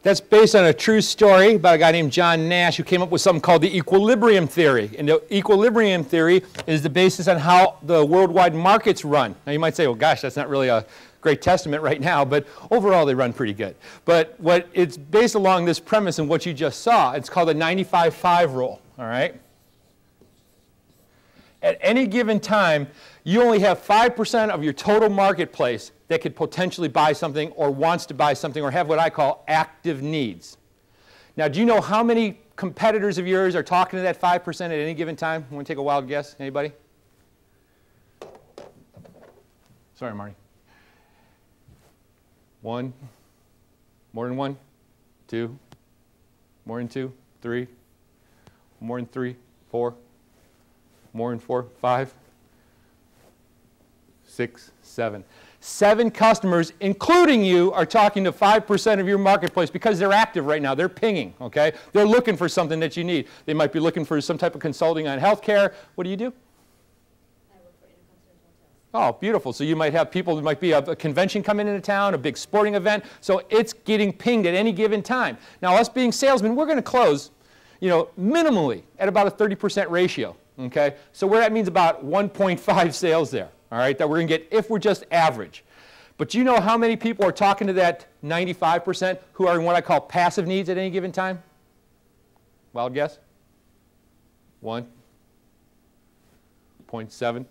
That's based on a true story about a guy named John Nash who came up with something called the equilibrium theory. And the equilibrium theory is the basis on how the worldwide markets run. Now you might say, well, gosh, that's not really a great testament right now, but overall they run pretty good. But what it's based along this premise and what you just saw, it's called the 95-5 rule, all right? At any given time, you only have 5% of your total marketplace that could potentially buy something or wants to buy something or have what I call active needs. Now, do you know how many competitors of yours are talking to that 5% at any given time? Want to take a wild guess? Anybody? Sorry, Marty. One? More than one? Two? More than two? Three? More than three? Four? More than four? Five? Six? Seven. 7 customers, including you, are talking to 5% of your marketplace because they're active right now. They're pinging, okay? They're looking for something that you need. They might be looking for some type of consulting on healthcare. What do you do? I work for Intercontinental Hotels. Oh, beautiful. So you might have people, there might be a convention coming into town, a big sporting event. So it's getting pinged at any given time. Now, us being salesmen, we're going to close, minimally at about a 30% ratio, okay? So where that means about 1.5 sales there. All right, that we're going to get if we're just average. But do you know how many people are talking to that 95% who are in what I call passive needs at any given time? Wild guess? 1.7.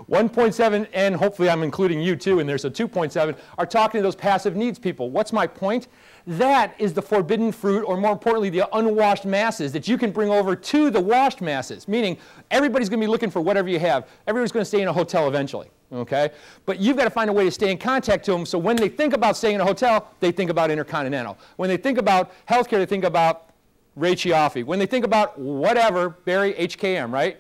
1.7, and hopefully I'm including you too in there, so 2.7, are talking to those passive needs people. What's my point? That is the forbidden fruit, or more importantly, the unwashed masses that you can bring over to the washed masses, meaning everybody's going to be looking for whatever you have. Everybody's going to stay in a hotel eventually, okay? But you've got to find a way to stay in contact to them, so when they think about staying in a hotel, they think about Intercontinental. When they think about healthcare, they think about Ray Chiaffi. When they think about whatever, Barry, HKM, right?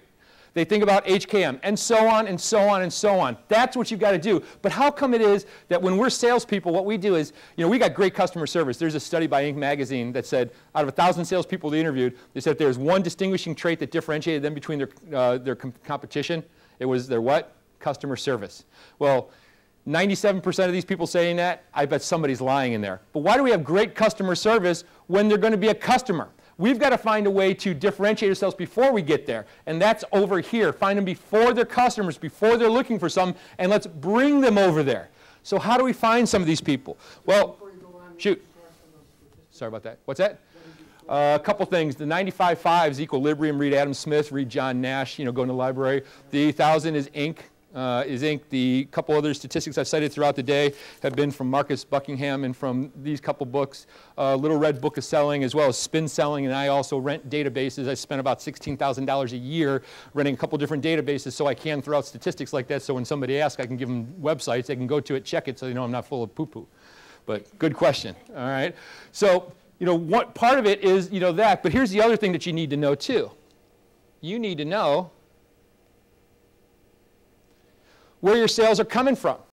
They think about HKM, and so on, and so on, and so on. That's what you've got to do. But how come it is that when we're salespeople, what we do is, we got great customer service. There's a study by Inc. magazine that said, out of 1,000 salespeople they interviewed, they said there's one distinguishing trait that differentiated them between their competition. It was their what? Customer service. Well, 97% of these people saying that, I bet somebody's lying in there. But why do we have great customer service when they're going to be a customer? We've got to find a way to differentiate ourselves before we get there. And that's over here. Find them before they're customers, before they're looking for some, and let's bring them over there. So how do we find some of these people? Well, shoot. Sorry about that. What's that? A couple things. The 95-5 equilibrium. Read Adam Smith. Read John Nash. Go in the library. The 1000 is Inc. The couple other statistics I've cited throughout the day have been from Marcus Buckingham and from these couple books. Little Red Book of Selling, as well as Spin Selling, and I also rent databases. I spend about $16,000 a year renting a couple different databases so I can throw out statistics like that, so when somebody asks, I can give them websites. They can go to it, check it, so they know I'm not full of poo-poo. But good question, all right? So, what part of it is, that, but here's the other thing that you need to know too. You need to know where your sales are coming from.